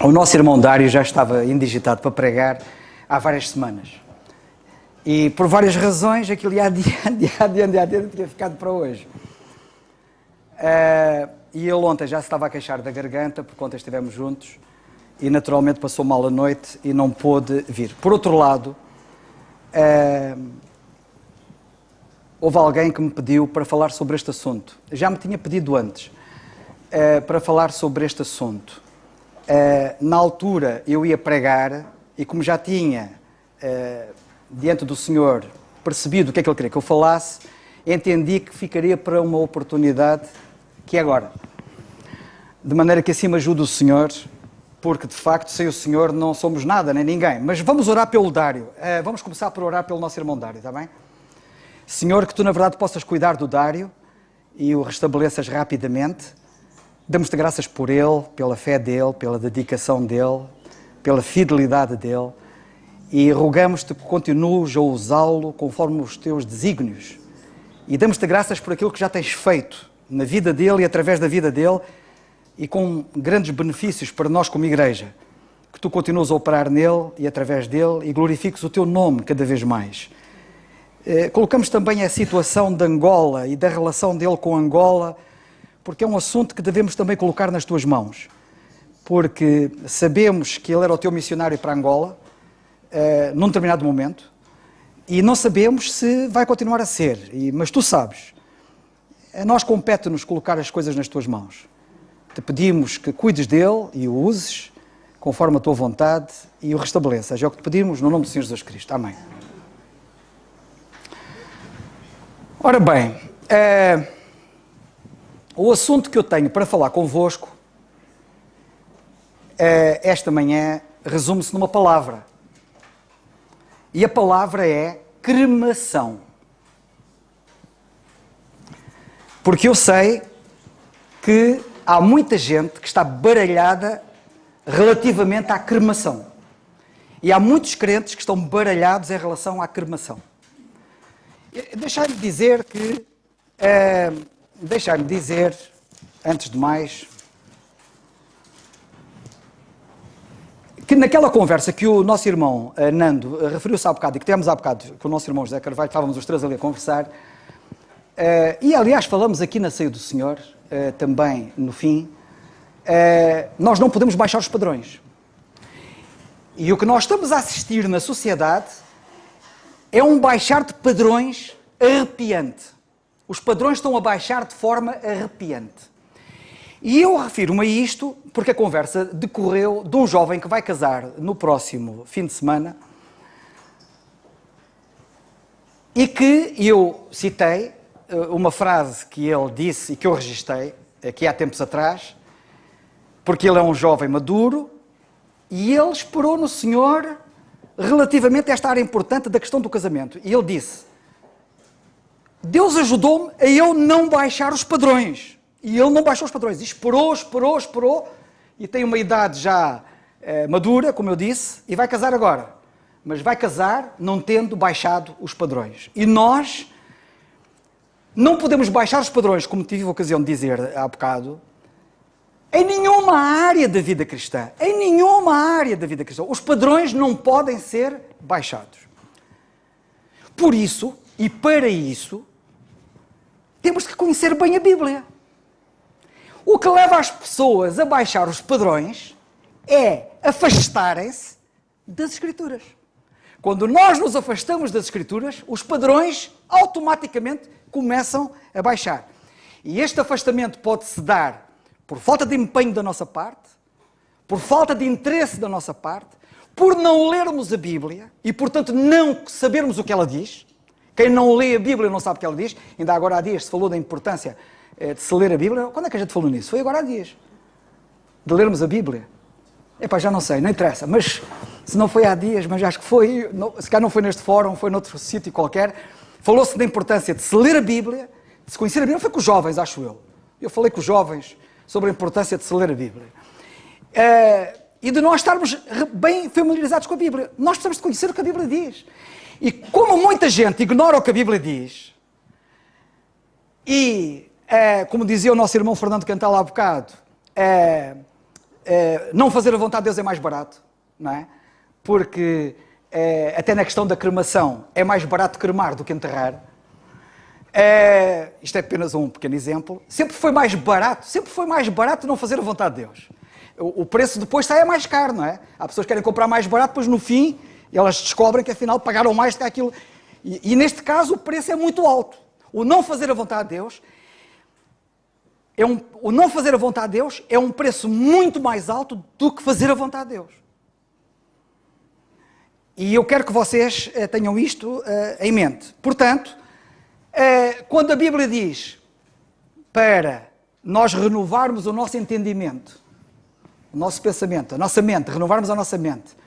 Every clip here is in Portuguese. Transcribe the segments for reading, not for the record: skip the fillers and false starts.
O nosso irmão Dário já estava indigitado para pregar há várias semanas. E por várias razões aquilo ia adiante, teria ficado para hoje. E ele ontem já se estava a queixar da garganta, porque ontem estivemos juntos, e naturalmente passou mal a noite e não pôde vir. Por outro lado, houve alguém que me pediu para falar sobre este assunto. Já me tinha pedido antes para falar sobre este assunto. Na altura eu ia pregar e como já tinha diante do Senhor percebido o que é que Ele queria que eu falasse, entendi que ficaria para uma oportunidade que é agora. De maneira que assim me ajude o Senhor, porque de facto sem o Senhor não somos nada, nem ninguém. Mas vamos orar pelo Dário. Vamos começar por orar pelo nosso irmão Dário, está bem? Senhor, que Tu na verdade possas cuidar do Dário e o restabeleças rapidamente. Damos-te graças por ele, pela fé dele, pela dedicação dele, pela fidelidade dele e rogamos-te que continues a usá-lo conforme os teus desígnios e damos-te graças por aquilo que já tens feito na vida dele e através da vida dele e com grandes benefícios para nós como igreja, que tu continues a operar nele e através dele e glorifiques o teu nome cada vez mais. Colocamos também a situação de Angola e da relação dele com Angola, porque é um assunto que devemos também colocar nas tuas mãos, porque sabemos que ele era o teu missionário para Angola, num determinado momento, e não sabemos se vai continuar a ser, mas tu sabes. A nós compete-nos colocar as coisas nas tuas mãos. Te pedimos que cuides dele e o uses conforme a tua vontade e o restabeleças. É o que te pedimos no nome do Senhor Jesus Cristo. Amém. Ora bem, o assunto que eu tenho para falar convosco esta manhã resume-se numa palavra. E a palavra é cremação. Porque eu sei que há muita gente que está baralhada relativamente à cremação. E há muitos crentes que estão baralhados em relação à cremação. Deixar-me dizer que... Deixar-me dizer, antes de mais, que naquela conversa que o nosso irmão Nando referiu-se há bocado, e que tivemos há bocado com o nosso irmão José Carvalho, estávamos os três ali a conversar, e aliás falamos aqui na Ceia do Senhor, também no fim, nós não podemos baixar os padrões. E o que nós estamos a assistir na sociedade é um baixar de padrões arrepiante. Os padrões estão a baixar de forma arrepiante. E eu refiro-me a isto porque a conversa decorreu de um jovem que vai casar no próximo fim de semana e que eu citei uma frase que ele disse e que eu registrei aqui há tempos atrás, porque ele é um jovem maduro e ele esperou no Senhor relativamente a esta área importante da questão do casamento. E ele disse: Deus ajudou-me a eu não baixar os padrões. E ele não baixou os padrões. E esperou. E tem uma idade já madura, como eu disse, e vai casar agora. Mas vai casar não tendo baixado os padrões. E nós não podemos baixar os padrões, como tive a ocasião de dizer há bocado, em nenhuma área da vida cristã. Em nenhuma área da vida cristã. Os padrões não podem ser baixados. Por isso, e para isso, temos que conhecer bem a Bíblia. O que leva as pessoas a baixar os padrões é afastarem-se das Escrituras. Quando nós nos afastamos das Escrituras, os padrões automaticamente começam a baixar. E este afastamento pode-se dar por falta de empenho da nossa parte, por falta de interesse da nossa parte, por não lermos a Bíblia e, portanto, não sabermos o que ela diz. Quem não lê a Bíblia não sabe o que ela diz. Ainda agora há dias se falou da importância de se ler a Bíblia. Quando é que a gente falou nisso? Foi agora há dias. De lermos a Bíblia. Epá, já não sei, não interessa. Mas se não foi há dias, mas acho que foi, se calhar não foi neste fórum, foi noutro sítio qualquer, falou-se da importância de se ler a Bíblia, de se conhecer a Bíblia. Não foi com os jovens, acho eu. Eu falei com os jovens sobre a importância de se ler a Bíblia. E de nós estarmos bem familiarizados com a Bíblia. Nós precisamos de conhecer o que a Bíblia diz. E como muita gente ignora o que a Bíblia diz e como dizia o nosso irmão Fernando Cantal há bocado, não fazer a vontade de Deus é mais barato, não é? Porque até na questão da cremação é mais barato cremar do que enterrar. Isto é apenas um pequeno exemplo. Sempre foi mais barato não fazer a vontade de Deus. O preço depois sai mais caro, não é? Há pessoas que querem comprar mais barato, depois no fim elas descobrem que afinal pagaram mais do que aquilo. E neste caso o preço é muito alto. O não fazer a vontade de Deus é um preço muito mais alto do que fazer a vontade de Deus. E eu quero que vocês tenham isto em mente. Portanto, quando a Bíblia diz para nós renovarmos o nosso entendimento, o nosso pensamento, a nossa mente, renovarmos a nossa mente,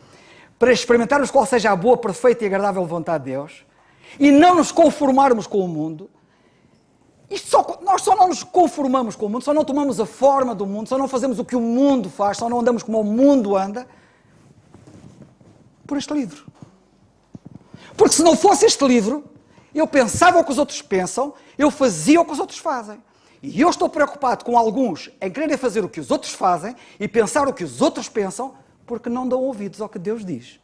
para experimentarmos qual seja a boa, perfeita e agradável vontade de Deus, e não nos conformarmos com o mundo, nós só não nos conformamos com o mundo, só não tomamos a forma do mundo, só não fazemos o que o mundo faz, só não andamos como o mundo anda, por este livro. Porque se não fosse este livro, eu pensava o que os outros pensam, eu fazia o que os outros fazem. E eu estou preocupado com alguns em quererem fazer o que os outros fazem e pensar o que os outros pensam, porque não dão ouvidos ao que Deus diz.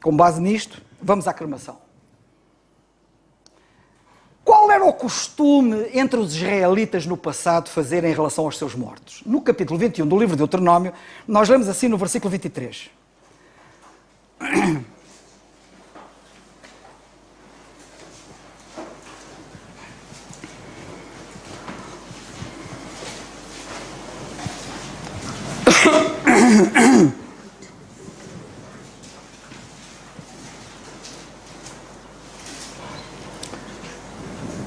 Com base nisto, vamos à cremação. Qual era o costume entre os israelitas no passado fazerem em relação aos seus mortos? No capítulo 21 do livro de Deuteronômio, nós lemos assim no versículo 23.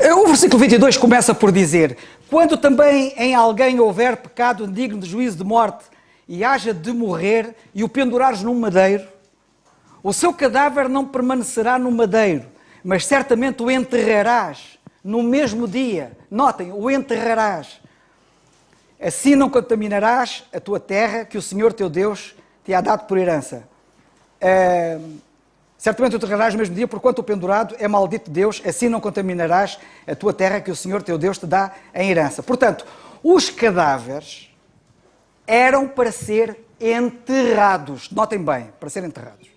O versículo 22 começa por dizer: quando também em alguém houver pecado digno de juízo de morte e haja de morrer e o pendurares num madeiro, o seu cadáver não permanecerá no madeiro, mas certamente o enterrarás no mesmo dia. Notem, o enterrarás. Assim não contaminarás a tua terra que o Senhor teu Deus te há dado por herança. Certamente o enterrarás no mesmo dia, porquanto o pendurado é maldito de Deus, assim não contaminarás a tua terra que o Senhor teu Deus te dá em herança. Portanto, os cadáveres eram para ser enterrados. Notem bem, para ser enterrados.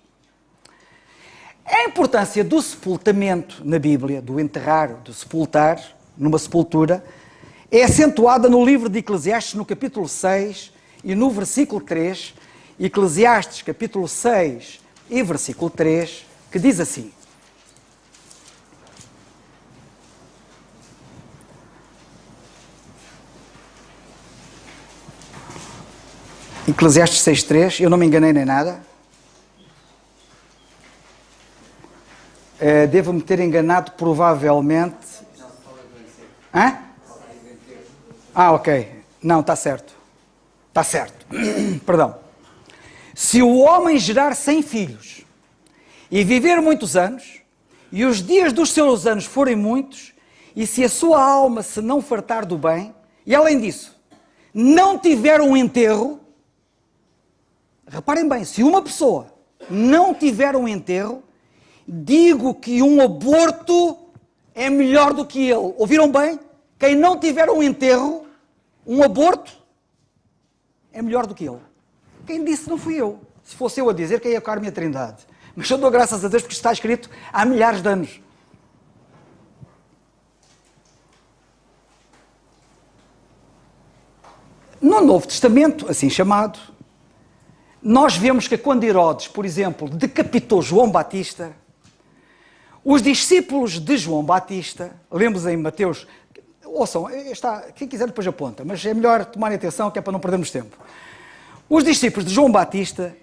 A importância do sepultamento na Bíblia, do enterrar, do sepultar, numa sepultura, é acentuada no livro de Eclesiastes, no capítulo 6 e no versículo 3, Eclesiastes, capítulo 6 e versículo 3, que diz assim: Eclesiastes 6.3, eu não me enganei nem nada. Devo-me ter enganado provavelmente. Hã? Ok. Não, está certo. Está certo. Perdão. Se o homem gerar 100 filhos e viver muitos anos, e os dias dos seus anos forem muitos, e se a sua alma se não fartar do bem, e além disso, não tiver um enterro, reparem bem, se uma pessoa não tiver um enterro, digo que um aborto é melhor do que ele. Ouviram bem? Quem não tiver um enterro, um aborto, é melhor do que ele. Quem disse não fui eu. Se fosse eu a dizer, quem ia ficar a minha trindade. Mas eu dou graças a Deus porque isto está escrito há milhares de anos. No Novo Testamento, assim chamado, nós vemos que quando Herodes, por exemplo, decapitou João Batista, os discípulos de João Batista, lemos em Mateus, ouçam, quem quiser depois aponta, mas é melhor tomarem atenção que é para não perdermos tempo. Os discípulos de João Batista,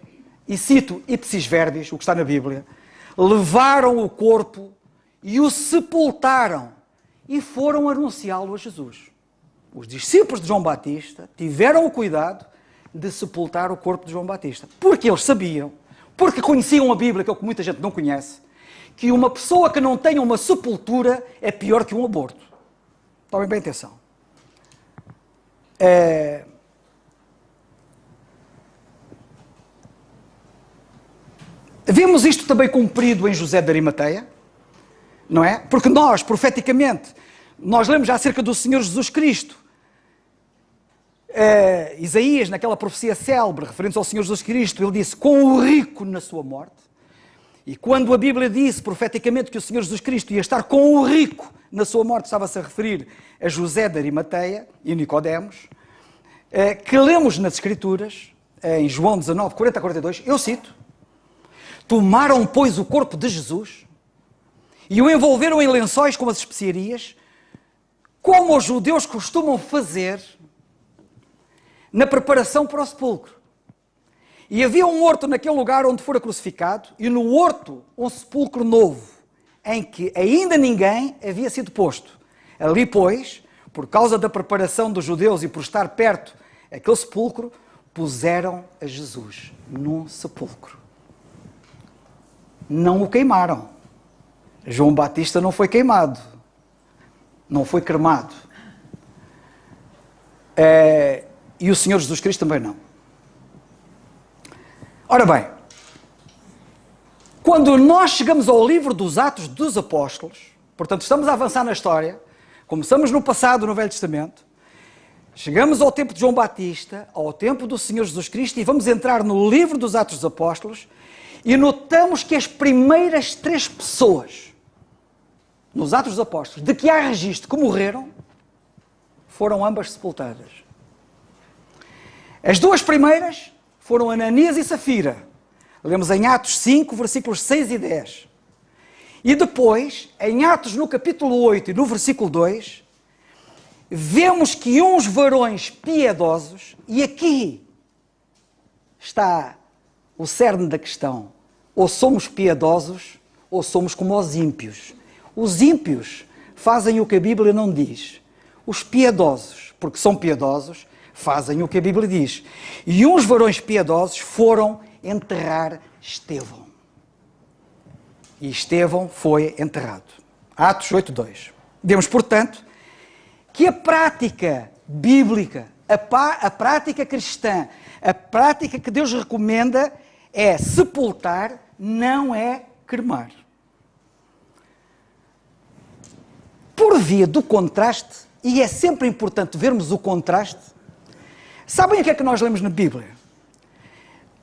e cito ipsis verbis, o que está na Bíblia, levaram o corpo e o sepultaram e foram anunciá-lo a Jesus. Os discípulos de João Batista tiveram o cuidado de sepultar o corpo de João Batista, porque eles sabiam, porque conheciam a Bíblia, que é o que muita gente não conhece, que uma pessoa que não tenha uma sepultura é pior que um aborto. Tomem bem atenção. Vemos isto também cumprido em José de Arimateia, não é? Porque nós, profeticamente, Nós lemos já acerca do Senhor Jesus Cristo. Isaías, naquela profecia célebre, referente ao Senhor Jesus Cristo, ele disse, com o rico na sua morte. E quando a Bíblia disse profeticamente que o Senhor Jesus Cristo ia estar com o rico na sua morte, estava-se a referir a José de Arimateia e Nicodemos, que lemos nas Escrituras, em João 19, 40 a 42, eu cito, tomaram, pois, o corpo de Jesus e o envolveram em lençóis com as especiarias, como os judeus costumam fazer na preparação para o sepulcro. E havia um horto naquele lugar onde fora crucificado, e no horto um sepulcro novo, em que ainda ninguém havia sido posto. Ali, pois, por causa da preparação dos judeus e por estar perto daquele sepulcro, puseram a Jesus num sepulcro. Não o queimaram. João Batista não foi queimado. Não foi cremado. E o Senhor Jesus Cristo também não. Ora bem, quando nós chegamos ao livro dos Atos dos Apóstolos, portanto estamos a avançar na história, começamos no passado, no Velho Testamento, chegamos ao tempo de João Batista, ao tempo do Senhor Jesus Cristo, e vamos entrar no livro dos Atos dos Apóstolos, e notamos que as primeiras 3 pessoas, nos Atos dos Apóstolos, de que há registro que morreram, foram ambas sepultadas. As 2 primeiras foram Ananias e Safira. Lemos em Atos 5, versículos 6 e 10. E depois, em Atos no capítulo 8 e no versículo 2, vemos que uns varões piedosos, e aqui está o cerne da questão, ou somos piedosos, ou somos como os ímpios. Os ímpios fazem o que a Bíblia não diz. Os piedosos, porque são piedosos, fazem o que a Bíblia diz. E uns varões piedosos foram enterrar Estevão. E Estevão foi enterrado. Atos 8:2. Vemos, portanto, que a prática bíblica, a prática cristã, a prática que Deus recomenda é sepultar, não é cremar. Por via do contraste, e é sempre importante vermos o contraste, sabem o que é que nós lemos na Bíblia?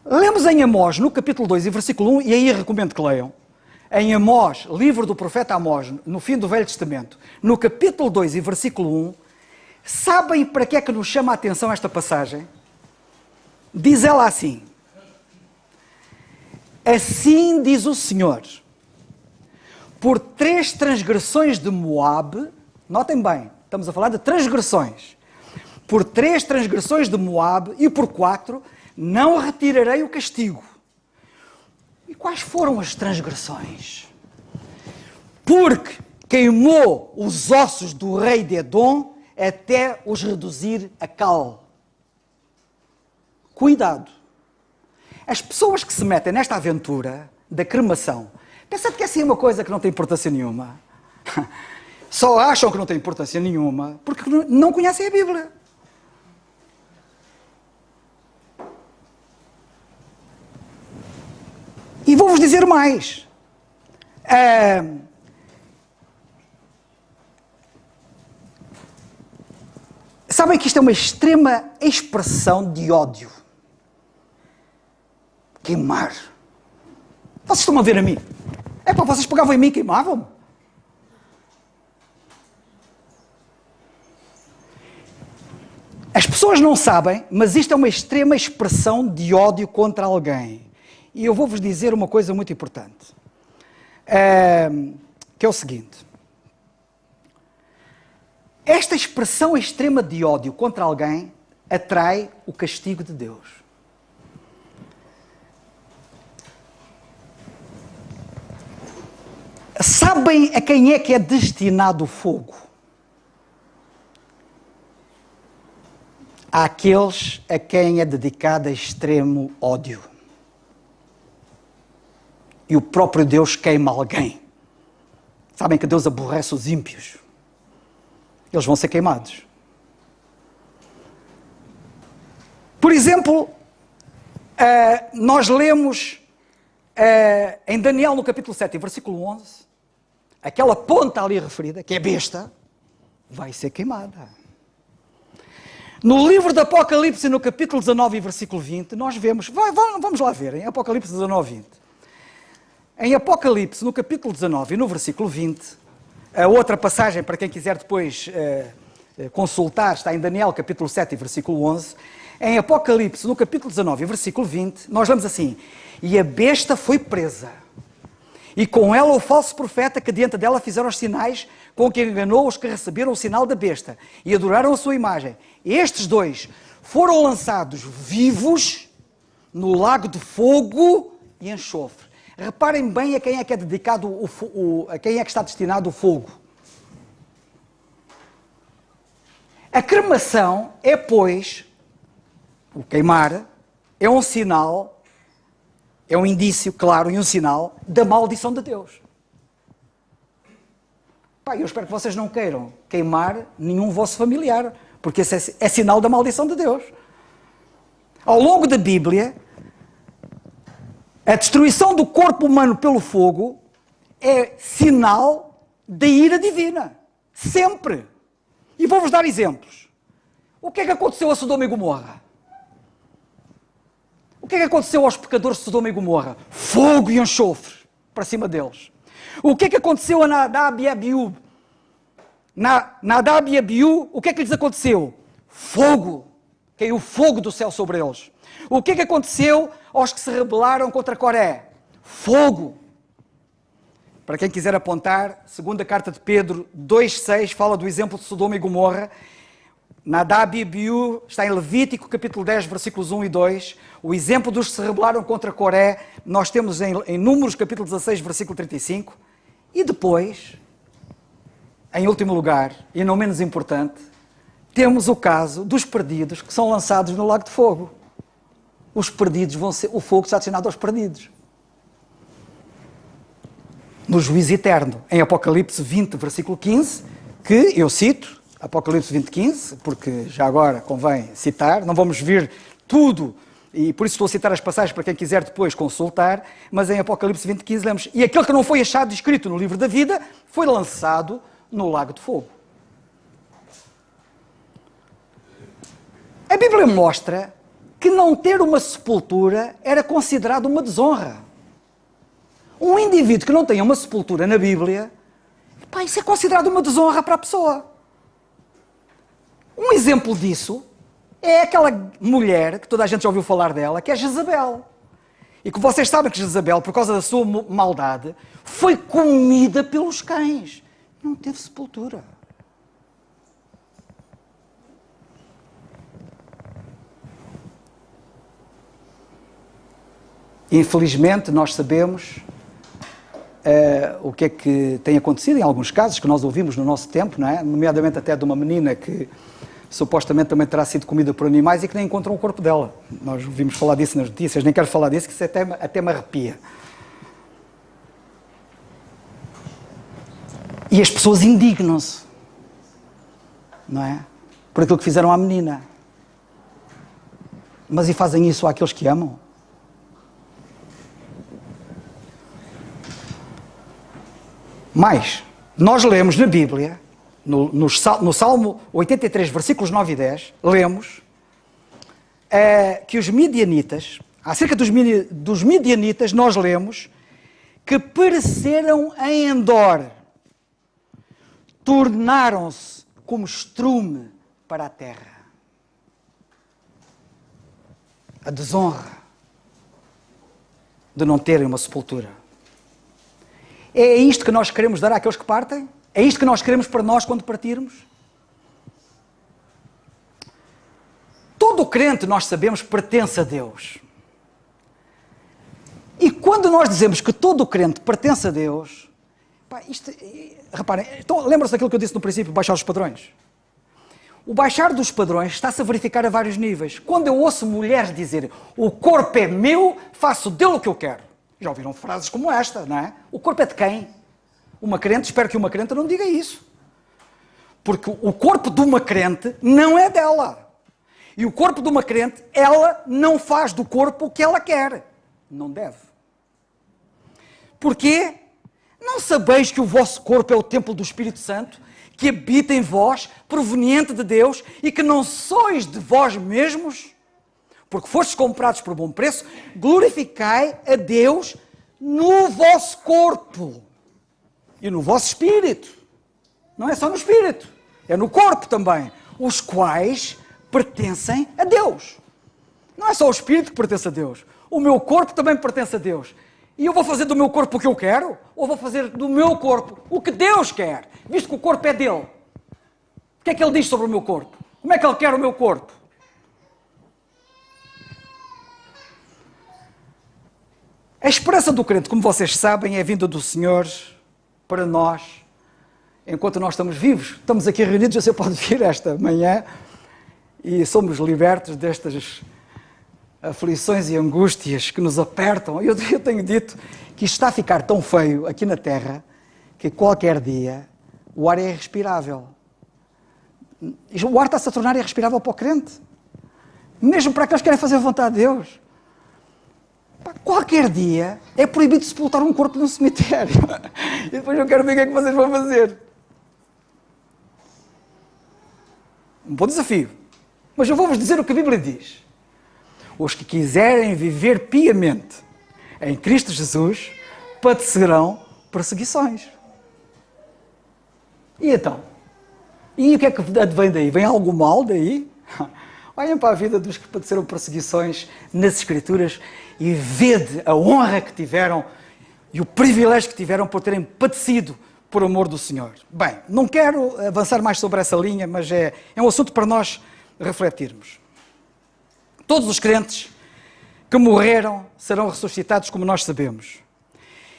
Lemos em Amós, no capítulo 2 e versículo 1, e aí recomendo que leiam, em Amós, livro do profeta Amós, no fim do Velho Testamento, no capítulo 2 e versículo 1, sabem para que é que nos chama a atenção esta passagem? Diz ela assim, assim diz o Senhor, por 3 transgressões de Moabe, notem bem, estamos a falar de transgressões, por 3 transgressões de Moabe e por 4, não retirarei o castigo. E quais foram as transgressões? Porque queimou os ossos do rei de Edom até os reduzir a cal. Cuidado. As pessoas que se metem nesta aventura da cremação, pensam que é assim uma coisa que não tem importância nenhuma. Só acham que não tem importância nenhuma porque não conhecem a Bíblia. E vou-vos dizer mais. Sabem que isto é uma extrema expressão de ódio. Queimar. Vocês estão a ver a mim? Vocês pegavam em mim e queimavam-me? As pessoas não sabem, mas isto é uma extrema expressão de ódio contra alguém. E eu vou-vos dizer uma coisa muito importante, que é o seguinte. Esta expressão extrema de ódio contra alguém atrai o castigo de Deus. Sabem a quem é destinado o fogo? Àqueles a quem é dedicado extremo ódio. E o próprio Deus queima alguém. Sabem que Deus aborrece os ímpios. Eles vão ser queimados. Por exemplo, nós lemos em Daniel no capítulo 7, versículo 11, aquela ponta ali referida, que é besta, vai ser queimada. No livro do Apocalipse, no capítulo 19 e versículo 20, nós vemos, vamos lá ver, em Apocalipse 19, 20. Em Apocalipse, no capítulo 19 e no versículo 20, a outra passagem, para quem quiser depois consultar, está em Daniel, capítulo 7 e versículo 11. Em Apocalipse, no capítulo 19 e versículo 20, nós lemos assim: e a besta foi presa, e com ela o falso profeta que diante dela fizeram os sinais com que enganou os que receberam o sinal da besta e adoraram a sua imagem. Estes dois foram lançados vivos no lago de fogo e enxofre. Reparem bem a quem é que é dedicado a quem é que está destinado o fogo. A cremação é, pois, o queimar, é um sinal, é um indício claro e um sinal da maldição de Deus. Pai, eu espero que vocês não queiram queimar nenhum vosso familiar, porque esse é sinal da maldição de Deus. Ao longo da Bíblia, a destruição do corpo humano pelo fogo é sinal da ira divina. Sempre. E vou-vos dar exemplos. O que é que aconteceu a Sodoma e Gomorra? O que é que aconteceu aos pecadores de Sodoma e Gomorra? Fogo e enxofre para cima deles. O que é que aconteceu a Nadab e Abiú? Nadab e Abiú, o que é que lhes aconteceu? Fogo. Caiu fogo do céu sobre eles. O que é que aconteceu aos que se rebelaram contra Coré? Fogo. Para quem quiser apontar, segunda carta de Pedro 2,6 fala do exemplo de Sodoma e Gomorra. Nadab e Abiú está em Levítico, capítulo 10, versículos 1 e 2. O exemplo dos que se rebelaram contra Coré, nós temos em Números, capítulo 16, versículo 35. E depois, em último lugar, e não menos importante, temos o caso dos perdidos que são lançados no lago de fogo. Os perdidos vão ser, o fogo está destinado aos perdidos. No juízo eterno, em Apocalipse 20, versículo 15, que eu cito, Apocalipse 20, 15, porque já agora convém citar, não vamos ver tudo, e por isso estou a citar as passagens para quem quiser depois consultar, mas em Apocalipse 20, 15 lemos: e aquele que não foi achado escrito no livro da vida foi lançado no lago de fogo. A Bíblia mostra que não ter uma sepultura era considerado uma desonra. Um indivíduo que não tenha uma sepultura na Bíblia, isso é considerado uma desonra para a pessoa. Um exemplo disso é aquela mulher, que toda a gente já ouviu falar dela, que é Jezabel. E que vocês sabem que Jezabel, por causa da sua maldade, foi comida pelos cães. Não teve sepultura. Infelizmente, nós sabemos o que é que tem acontecido em alguns casos que nós ouvimos no nosso tempo, não é? Nomeadamente até de uma menina que supostamente também terá sido comida por animais e que nem encontrou o corpo dela. Nós ouvimos falar disso nas notícias, nem quero falar disso, que isso até me arrepia. E as pessoas indignam-se, não é? Por aquilo que fizeram à menina. Mas e fazem isso àqueles que amam? Mas, nós lemos na Bíblia, no Salmo 83, versículos 9 e 10, lemos que os midianitas, acerca dos midianitas, nós lemos que pereceram em Endor, tornaram-se como estrume para a terra. A desonra de não terem uma sepultura. É isto que nós queremos dar àqueles que partem? É isto que nós queremos para nós quando partirmos? Todo crente, nós sabemos, pertence a Deus. E quando nós dizemos que todo crente pertence a Deus, reparem, então, lembram-se daquilo que eu disse no princípio, baixar os padrões? O baixar dos padrões está-se a verificar a vários níveis. Quando eu ouço mulheres dizerem: o corpo é meu, faço dele o que eu quero. Já ouviram frases como esta, não é? O corpo é de quem? Uma crente, espero que uma crente não diga isso. Porque o corpo de uma crente não é dela. E o corpo de uma crente, ela não faz do corpo o que ela quer. Não deve. Porquê? Não sabeis que o vosso corpo é o templo do Espírito Santo, que habita em vós, proveniente de Deus, e que não sois de vós mesmos, porque fostes comprados por bom preço, glorificai a Deus no vosso corpo e no vosso espírito. Não é só no espírito, é no corpo também, os quais pertencem a Deus. Não é só o espírito que pertence a Deus, o meu corpo também pertence a Deus. E eu vou fazer do meu corpo o que eu quero? Ou vou fazer do meu corpo o que Deus quer? Visto que o corpo é dele. O que é que ele diz sobre o meu corpo? Como é que ele quer o meu corpo? A esperança do crente, como vocês sabem, é a vinda do Senhor para nós, enquanto nós estamos vivos. Estamos aqui reunidos, você pode vir esta manhã, e somos libertos destas aflições e angústias que nos apertam. Eu tenho dito que isto está a ficar tão feio aqui na Terra que qualquer dia o ar é irrespirável. O ar está-se a tornar irrespirável para o crente. Mesmo para aqueles que querem fazer a vontade de Deus. Qualquer dia é proibido sepultar um corpo num cemitério. E depois eu quero ver o que é que vocês vão fazer. Um bom desafio. Mas eu vou-vos dizer o que a Bíblia diz. Os que quiserem viver piamente em Cristo Jesus padecerão perseguições. E então? E o que é que vem daí? Vem algo mal daí? Olhem para a vida dos que padeceram perseguições nas Escrituras e vede a honra que tiveram e o privilégio que tiveram por terem padecido por amor do Senhor. Bem, não quero avançar mais sobre essa linha, mas é um assunto para nós refletirmos. Todos os crentes que morreram serão ressuscitados, como nós sabemos.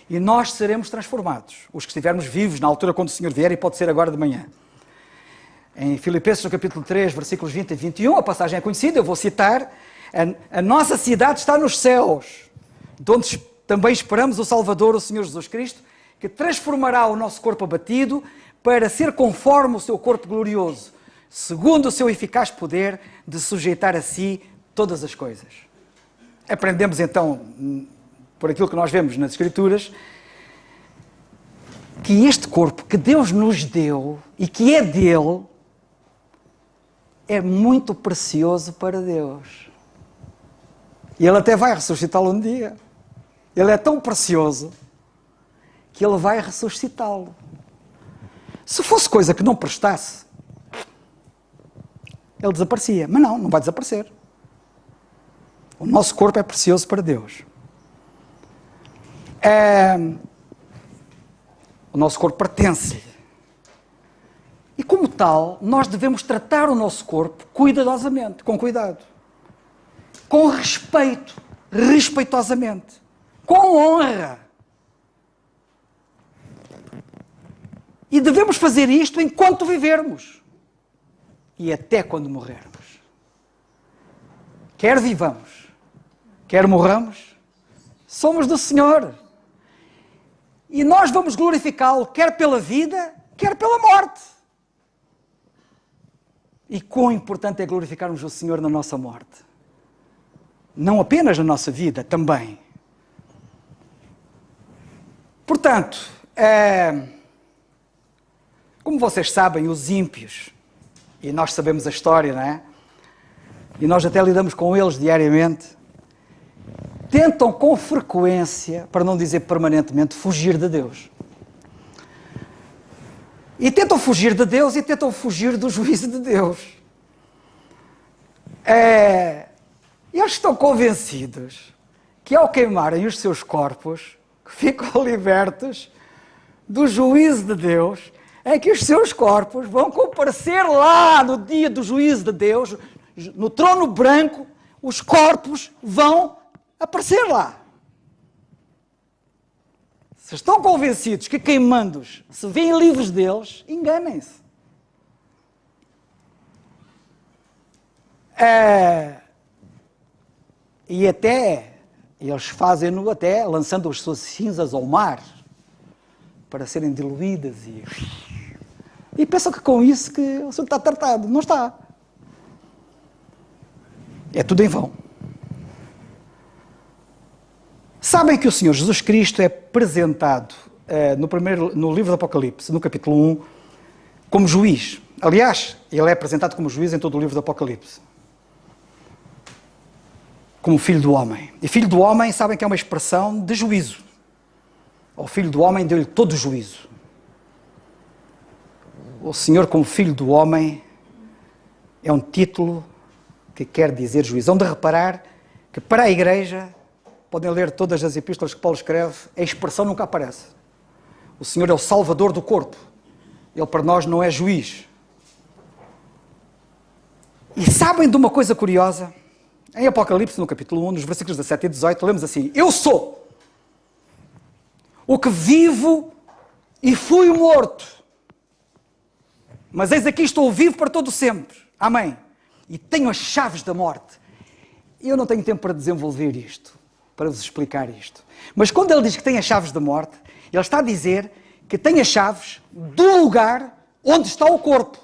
E nós seremos transformados, os que estivermos vivos na altura quando o Senhor vier, e pode ser agora de manhã. Em Filipenses, no capítulo 3, versículos 20 e 21, a passagem é conhecida, eu vou citar: a nossa cidade está nos céus, de onde também esperamos o Salvador, o Senhor Jesus Cristo, que transformará o nosso corpo abatido para ser conforme o seu corpo glorioso, segundo o seu eficaz poder de sujeitar a si todas as coisas. Aprendemos então, por aquilo que nós vemos nas Escrituras, que este corpo que Deus nos deu e que é dele, é muito precioso para Deus. E Ele até vai ressuscitá-lo um dia. Ele é tão precioso que Ele vai ressuscitá-lo. Se fosse coisa que não prestasse, Ele desaparecia. Mas não vai desaparecer. O nosso corpo é precioso para Deus. O nosso corpo pertence-lhe. E como tal, nós devemos tratar o nosso corpo cuidadosamente, com cuidado. Com respeito, respeitosamente. Com honra. E devemos fazer isto enquanto vivermos. E até quando morrermos. Quer vivamos, quer morramos, somos do Senhor. E nós vamos glorificá-lo, quer pela vida, quer pela morte. E quão importante é glorificarmos o Senhor na nossa morte. Não apenas na nossa vida, também. Portanto, como vocês sabem, os ímpios, e nós sabemos a história, não é? E nós até lidamos com eles diariamente, tentam com frequência, para não dizer permanentemente, fugir de Deus. E tentam fugir de Deus e tentam fugir do juízo de Deus. Eles estão convencidos que ao queimarem os seus corpos, ficam libertos do juízo de Deus, em que os seus corpos vão comparecer lá no dia do juízo de Deus, no trono branco, os corpos vão aparecer lá. Se estão convencidos que queimando-os se veem livres deles, enganem-se. E até, eles fazem-no até lançando as suas cinzas ao mar, para serem diluídas e pensam que com isso que o assunto está tratado. Não está. É tudo em vão. Sabem que o Senhor Jesus Cristo é apresentado no livro do Apocalipse, no capítulo 1, como juiz. Aliás, ele é apresentado como juiz em todo o livro do Apocalipse. Como filho do homem. E filho do homem, sabem que é uma expressão de juízo. O filho do homem deu-lhe todo o juízo. O Senhor, como filho do homem, é um título que quer dizer juízo. Hão de reparar que para a igreja, podem ler todas as epístolas que Paulo escreve, a expressão nunca aparece. O Senhor é o salvador do corpo. Ele para nós não é juiz. E sabem de uma coisa curiosa? Em Apocalipse, no capítulo 1, nos versículos 17 e 18, lemos assim: Eu sou o que vivo e fui morto, mas eis aqui estou vivo para todo sempre. Amém. E tenho as chaves da morte. Eu não tenho tempo para desenvolver isto, para vos explicar isto. Mas quando ele diz que tem as chaves da morte, ele está a dizer que tem as chaves do lugar onde está o corpo.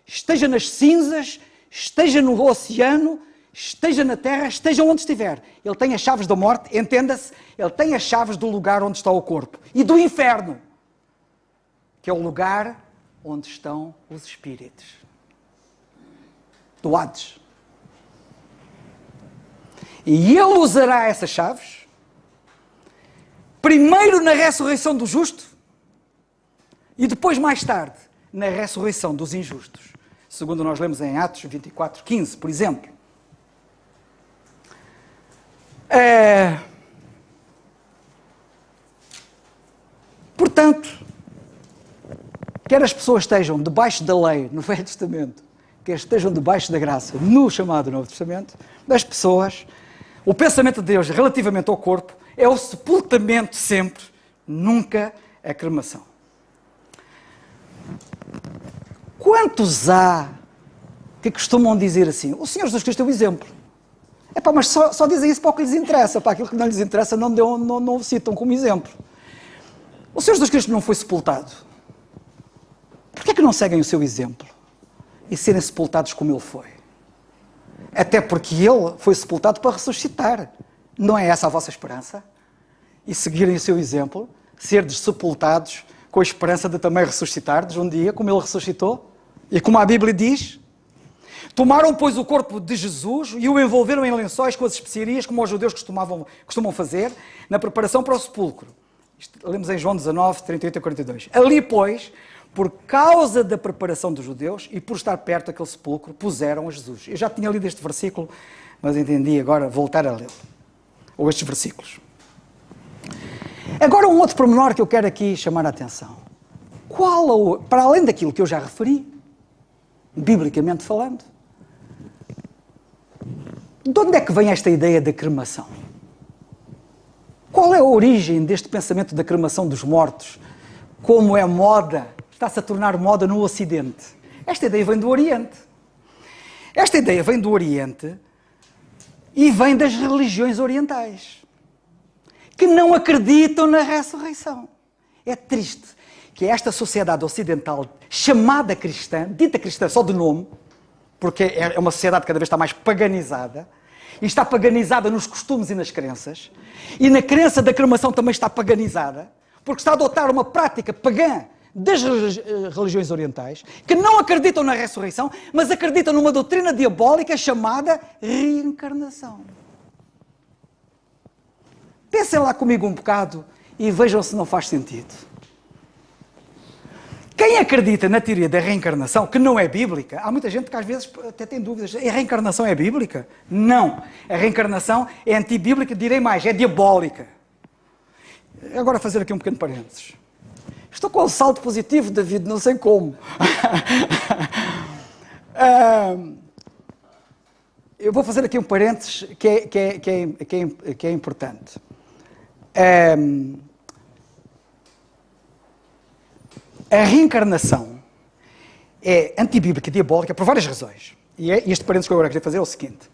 Esteja nas cinzas, esteja no oceano, esteja na terra, esteja onde estiver. Ele tem as chaves da morte, entenda-se, ele tem as chaves do lugar onde está o corpo. E do inferno, que é o lugar onde estão os espíritos. Do Hades. E ele usará essas chaves, primeiro na ressurreição do justo, e depois, mais tarde, na ressurreição dos injustos. Segundo nós lemos em Atos 24, 15, por exemplo. Portanto, quer as pessoas estejam debaixo da lei no Velho Testamento, quer estejam debaixo da graça no chamado Novo Testamento, das pessoas, o pensamento de Deus relativamente ao corpo é o sepultamento sempre, nunca a cremação. Quantos há que costumam dizer assim: o Senhor Jesus Cristo é o exemplo? Epá, mas só dizem isso para o que lhes interessa, para aquilo que não lhes interessa não o citam como exemplo. O Senhor Jesus Cristo não foi sepultado. Por que é que não seguem o seu exemplo e serem sepultados como ele foi? Até porque ele foi sepultado para ressuscitar. Não é essa a vossa esperança? E seguirem o seu exemplo, serdes sepultados com a esperança de também ressuscitardes um dia, como ele ressuscitou? E como a Bíblia diz: tomaram, pois, o corpo de Jesus e o envolveram em lençóis com as especiarias, como os judeus costumam fazer, na preparação para o sepulcro. Isto, lemos em João 19, 38 a 42. Ali, pois, por causa da preparação dos judeus e por estar perto daquele sepulcro, puseram a Jesus. Eu já tinha lido este versículo, mas entendi agora voltar a lê-lo. Ou estes versículos. Agora um outro pormenor que eu quero aqui chamar a atenção. Para além daquilo que eu já referi, biblicamente falando, de onde é que vem esta ideia da cremação? Qual é a origem deste pensamento da cremação dos mortos? Como é moda, está-se a tornar moda no Ocidente? Esta ideia vem do Oriente. Esta ideia vem do Oriente e vem das religiões orientais, que não acreditam na ressurreição. É triste que esta sociedade ocidental, chamada cristã, dita cristã só de nome, porque é uma sociedade que cada vez está mais paganizada, e está paganizada nos costumes e nas crenças, e na crença da cremação também está paganizada, porque está a adotar uma prática pagã das religiões orientais, que não acreditam na ressurreição, mas acreditam numa doutrina diabólica chamada reencarnação. Pensem lá comigo um bocado e vejam se não faz sentido. Quem acredita na teoria da reencarnação, que não é bíblica, há muita gente que às vezes até tem dúvidas. A reencarnação é bíblica? Não. A reencarnação é antibíblica, direi mais, é diabólica. Agora fazer aqui um pequeno parênteses. Estou com um saldo positivo, David, não sei como. Eu vou fazer aqui um parênteses que é importante. A reencarnação é antibíblica e diabólica por várias razões. E este parênteses que eu agora queria fazer é o seguinte.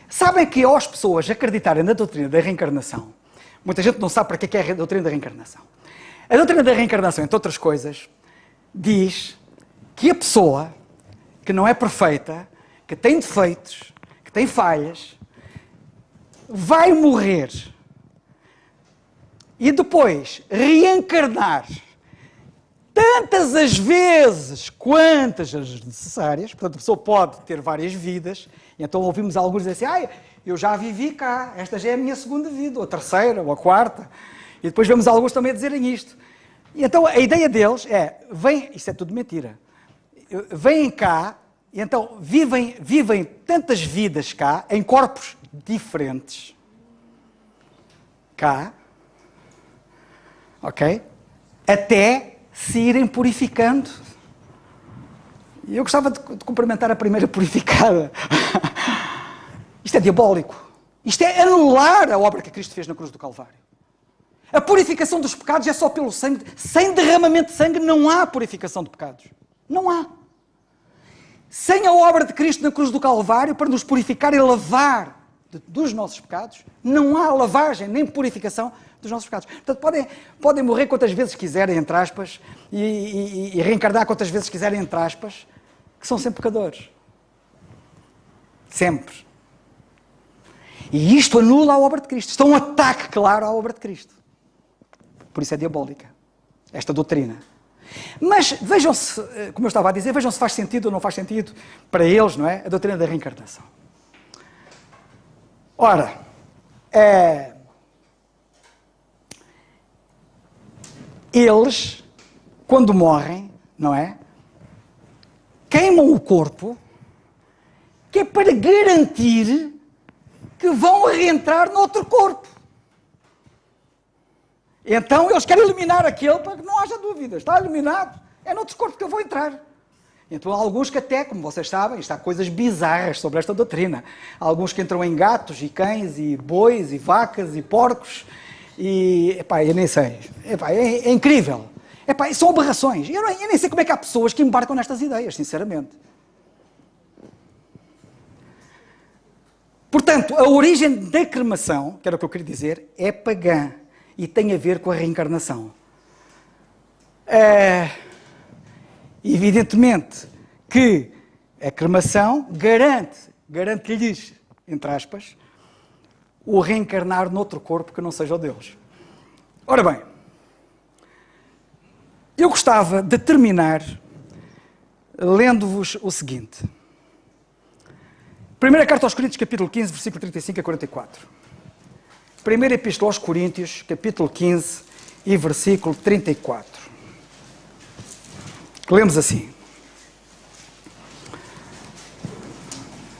Sabem que ao as pessoas acreditarem na doutrina da reencarnação, muita gente não sabe para que é a doutrina da reencarnação. A doutrina da reencarnação, entre outras coisas, diz que a pessoa que não é perfeita, que tem defeitos, que tem falhas, vai morrer e depois reencarnar tantas as vezes quantas as necessárias. Portanto, a pessoa pode ter várias vidas. E então ouvimos alguns dizer assim, eu já vivi cá, esta já é a minha segunda vida, ou a terceira, ou a quarta. E depois vemos alguns também a dizerem isto. E então a ideia deles é, isto é tudo mentira, vêm cá, e então vivem tantas vidas cá, em corpos diferentes, cá, ok? Até se irem purificando. E eu gostava de cumprimentar a primeira purificada. Isto é diabólico. Isto é anular a obra que Cristo fez na cruz do Calvário. A purificação dos pecados é só pelo sangue. Sem derramamento de sangue não há purificação de pecados. Não há. Sem a obra de Cristo na cruz do Calvário para nos purificar e lavar dos nossos pecados, não há lavagem nem purificação dos nossos pecados. Portanto, podem morrer quantas vezes quiserem, entre aspas, e reencarnar quantas vezes quiserem, entre aspas, que são sempre pecadores. Sempre. E isto anula a obra de Cristo. Isto é um ataque claro à obra de Cristo. Por isso é diabólica, esta doutrina. Mas vejam-se, como eu estava a dizer, vejam se faz sentido ou não faz sentido para eles, não é? A doutrina da reencarnação. Ora, eles, quando morrem, não é? Queimam o corpo, que é para garantir que vão reentrar noutro corpo. Então eles querem eliminar aquele para que não haja dúvidas. Está eliminado, é noutro corpo que eu vou entrar. Então há alguns que até, como vocês sabem, isto há coisas bizarras sobre esta doutrina. Há alguns que entram em gatos e cães e bois e vacas e porcos e, eu nem sei. É incrível. São aberrações. Eu nem sei como é que há pessoas que embarcam nestas ideias, sinceramente. Portanto, a origem da cremação, que era o que eu queria dizer, é pagã e tem a ver com a reencarnação. Evidentemente que a cremação garante-lhes, entre aspas, o reencarnar noutro corpo que não seja o deles. Ora bem, eu gostava de terminar lendo-vos o seguinte. Primeira carta aos Coríntios, capítulo 15, versículo 35 a 44. Primeira epístola aos Coríntios, capítulo 15 e versículo 34. Lemos assim.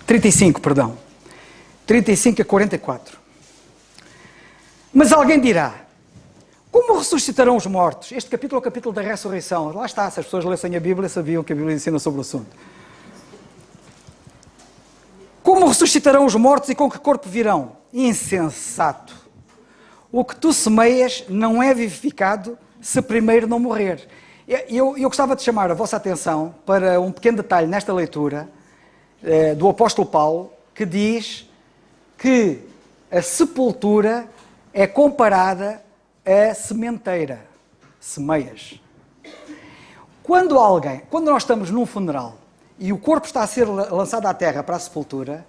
35, perdão. 35 a 44. Mas alguém dirá, como ressuscitarão os mortos? Este capítulo é o capítulo da ressurreição. Lá está, se as pessoas lessem a Bíblia, sabiam que a Bíblia ensina sobre o assunto. Como ressuscitarão os mortos e com que corpo virão? Insensato. O que tu semeias não é vivificado se primeiro não morrer. Eu gostava de chamar a vossa atenção para um pequeno detalhe nesta leitura do apóstolo Paulo, que diz que a sepultura é comparada a sementeira, semeias. Quando nós estamos num funeral e o corpo está a ser lançado à terra para a sepultura,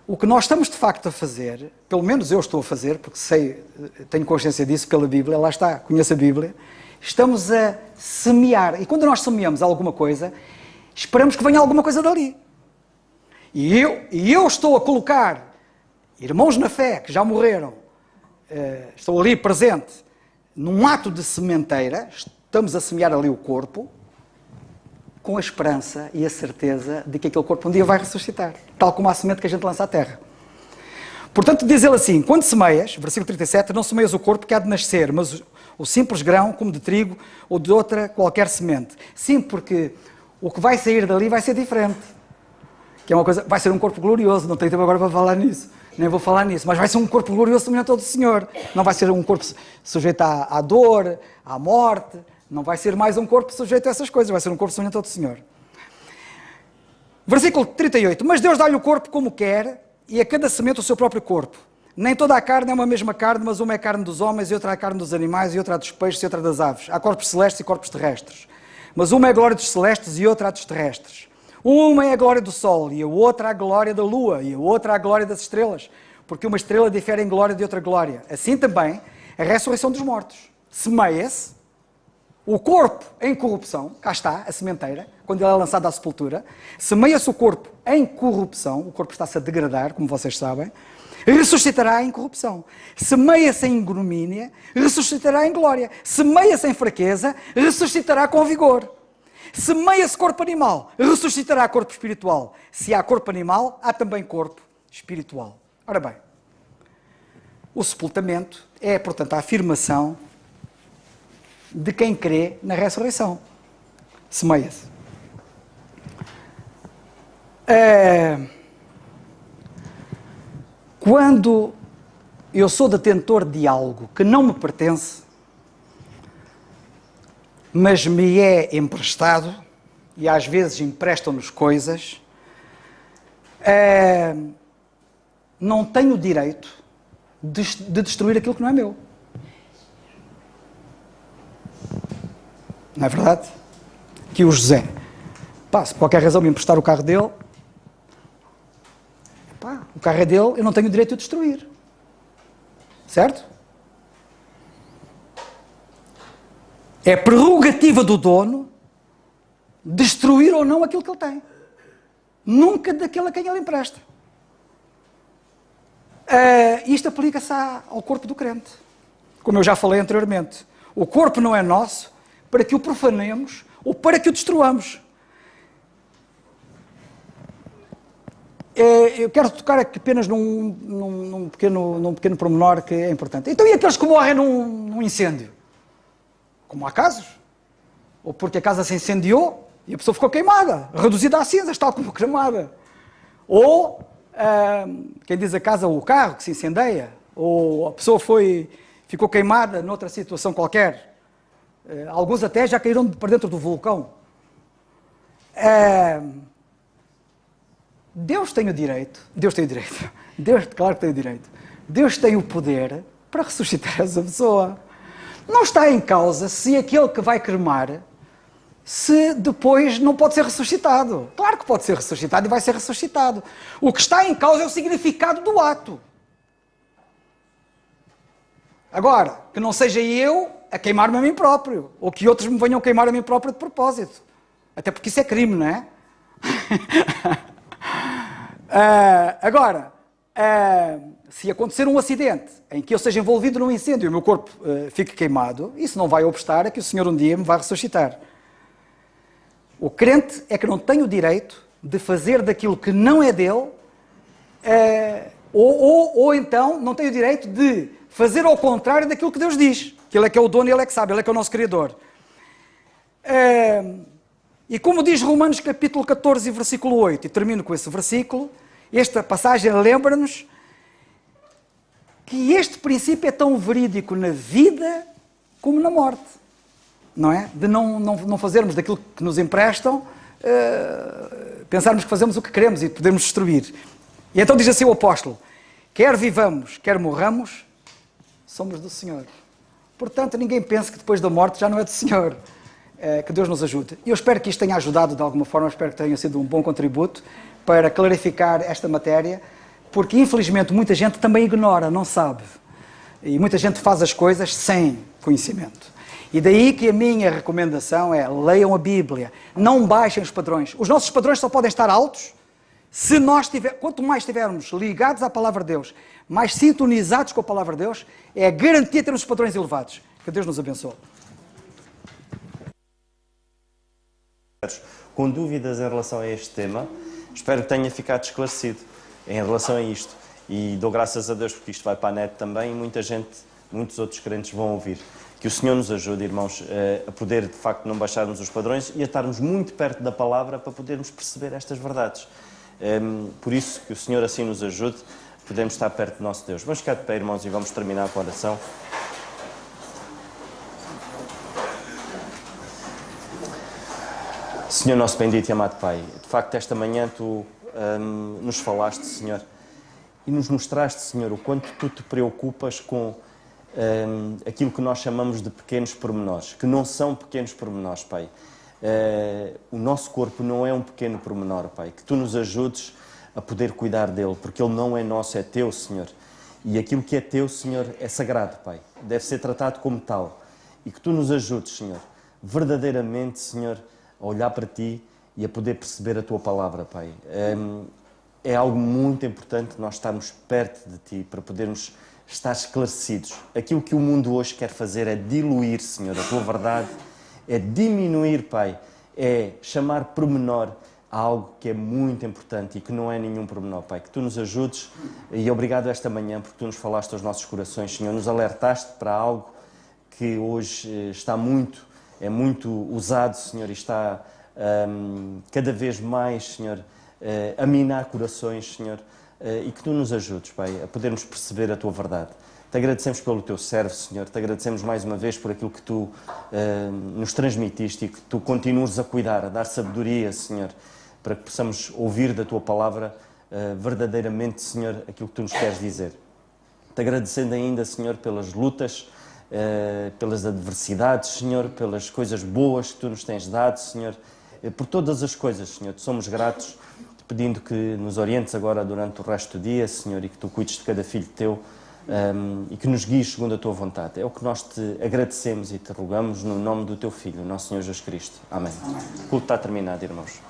o que nós estamos de facto a fazer, pelo menos eu estou a fazer, porque tenho consciência disso pela Bíblia, lá está, conheço a Bíblia, estamos a semear. E quando nós semeamos alguma coisa, esperamos que venha alguma coisa dali. E eu estou a colocar irmãos na fé que já morreram, estou ali presente, num ato de sementeira, estamos a semear ali o corpo, com a esperança e a certeza de que aquele corpo um dia vai ressuscitar, tal como a semente que a gente lança à terra. Portanto, diz ele assim, quando semeias, versículo 37, não semeias o corpo que há de nascer, mas o simples grão, como de trigo, ou de outra qualquer semente. Sim, porque o que vai sair dali vai ser diferente. Que é uma coisa, vai ser um corpo glorioso, não tenho tempo agora para falar nisso, nem vou falar nisso, mas vai ser um corpo glorioso semelhante ao do Senhor. Não vai ser um corpo sujeito à dor, à morte, não vai ser mais um corpo sujeito a essas coisas, vai ser um corpo semelhante ao do Senhor. Versículo 38. Mas Deus dá-lhe o corpo como quer, e a cada semente o seu próprio corpo. Nem toda a carne é uma mesma carne, mas uma é a carne dos homens, e outra é a carne dos animais, e outra a dos peixes, e outra das aves. Há corpos celestes e corpos terrestres. Mas uma é a glória dos celestes e outra a dos terrestres. Uma é a glória do sol, e a outra a glória da lua, e a outra a glória das estrelas. Porque uma estrela difere em glória de outra glória. Assim também, a ressurreição dos mortos. Semeia-se, o corpo em corrupção, cá está, a sementeira, quando ele é lançado à sepultura, semeia-se o corpo em corrupção, o corpo está-se a degradar, como vocês sabem, ressuscitará em corrupção. Semeia-se em ignomínia, ressuscitará em glória. Semeia-se em fraqueza, ressuscitará com vigor. Semeia-se corpo animal, ressuscitará corpo espiritual. Se há corpo animal, há também corpo espiritual. Ora bem, o sepultamento é, portanto, a afirmação de quem crê na ressurreição. Semeia-se. Quando eu sou detentor de algo que não me pertence, mas me é emprestado, e às vezes emprestam-nos coisas, não tenho o direito de destruir aquilo que não é meu. Não é verdade? Que o José, se por qualquer razão me emprestar o carro dele, o carro é dele, eu não tenho o direito de o destruir. Certo? É prerrogativa do dono destruir ou não aquilo que ele tem. Nunca daquele a quem ele empresta. Isto aplica-se ao corpo do crente. Como eu já falei anteriormente. O corpo não é nosso para que o profanemos ou para que o destruamos. Eu quero tocar aqui apenas num pequeno pormenor que é importante. Então, e aqueles que morrem num incêndio? Como há casos? Ou porque a casa se incendiou e a pessoa ficou queimada, reduzida a cinzas, tal como cremada. Ou, quem diz a casa, ou o carro que se incendeia, ou a pessoa ficou queimada noutra situação qualquer. Alguns até já caíram para dentro do vulcão. Deus tem o direito, Deus, claro que tem o direito, Deus tem o poder para ressuscitar essa pessoa. Não está em causa se aquele que vai cremar, se depois não pode ser ressuscitado. Claro que pode ser ressuscitado e vai ser ressuscitado. O que está em causa é o significado do ato. Agora, que não seja eu a queimar-me a mim próprio, ou que outros me venham queimar a mim próprio de propósito. Até porque isso é crime, não é? Agora, se acontecer um acidente em que eu seja envolvido num incêndio e o meu corpo fique queimado, isso não vai obstar a que o Senhor um dia me vá ressuscitar. O crente é que não tem o direito de fazer daquilo que não é dele, ou então não tem o direito de fazer ao contrário daquilo que Deus diz, que Ele é que é o dono e Ele é que sabe, Ele é que é o nosso Criador. E como diz Romanos capítulo 14, versículo 8, e termino com esse versículo, esta passagem lembra-nos que este princípio é tão verídico na vida como na morte, não é? De não fazermos daquilo que nos emprestam, pensarmos que fazemos o que queremos e podemos destruir. E então diz assim o apóstolo, quer vivamos, quer morramos, somos do Senhor. Portanto, ninguém pense que depois da morte já não é do Senhor. Que Deus nos ajude. Eu espero que isto tenha ajudado de alguma forma, espero que tenha sido um bom contributo para clarificar esta matéria, porque infelizmente muita gente também ignora, não sabe. E muita gente faz as coisas sem conhecimento. E daí que a minha recomendação é, leiam a Bíblia, não baixem os padrões. Os nossos padrões só podem estar altos se nós quanto mais estivermos ligados à Palavra de Deus, mais sintonizados com a Palavra de Deus, é a garantia de termos padrões elevados. Que Deus nos abençoe. Com dúvidas em relação a este tema, espero que tenha ficado esclarecido em relação a isto. E dou graças a Deus porque isto vai para a net também e muita gente, muitos outros crentes vão ouvir. Que o Senhor nos ajude, irmãos, a poder de facto não baixarmos os padrões e a estarmos muito perto da palavra para podermos perceber estas verdades. Por isso, que o Senhor assim nos ajude, podemos estar perto do nosso Deus. Vamos ficar de pé, irmãos, e vamos terminar com a oração. Senhor nosso bendito e amado Pai, de facto esta manhã Tu nos falaste, Senhor, e nos mostraste, Senhor, o quanto Tu te preocupas com aquilo que nós chamamos de pequenos pormenores, que não são pequenos pormenores, Pai. O nosso corpo não é um pequeno pormenor, Pai, que Tu nos ajudes a poder cuidar dele, porque ele não é nosso, é Teu, Senhor. E aquilo que é Teu, Senhor, é sagrado, Pai, deve ser tratado como tal. E que Tu nos ajudes, Senhor, verdadeiramente, Senhor, a olhar para Ti e a poder perceber a Tua palavra, Pai. É algo muito importante nós estarmos perto de Ti para podermos estar esclarecidos. Aquilo que o mundo hoje quer fazer é diluir, Senhor, a Tua verdade, é diminuir, Pai, é chamar pormenor a algo que é muito importante e que não é nenhum pormenor, Pai. Que Tu nos ajudes e obrigado esta manhã porque Tu nos falaste aos nossos corações, Senhor, nos alertaste para algo que hoje é muito usado, Senhor, e está cada vez mais, Senhor, a minar corações, Senhor, e que Tu nos ajudes, Pai, a podermos perceber a Tua verdade. Te agradecemos pelo Teu servo, Senhor, te agradecemos mais uma vez por aquilo que Tu nos transmitiste e que Tu continuas a cuidar, a dar sabedoria, Senhor, para que possamos ouvir da Tua palavra verdadeiramente, Senhor, aquilo que Tu nos queres dizer. Te agradecendo ainda, Senhor, pelas lutas, pelas adversidades, Senhor, pelas coisas boas que Tu nos tens dado, Senhor, por todas as coisas, Senhor. Te somos gratos, te pedindo que nos orientes agora durante o resto do dia, Senhor, e que Tu cuides de cada filho Teu e que nos guies segundo a Tua vontade. É o que nós Te agradecemos e Te rogamos no nome do Teu Filho, nosso Senhor Jesus Cristo. Amém. O culto está terminado, irmãos.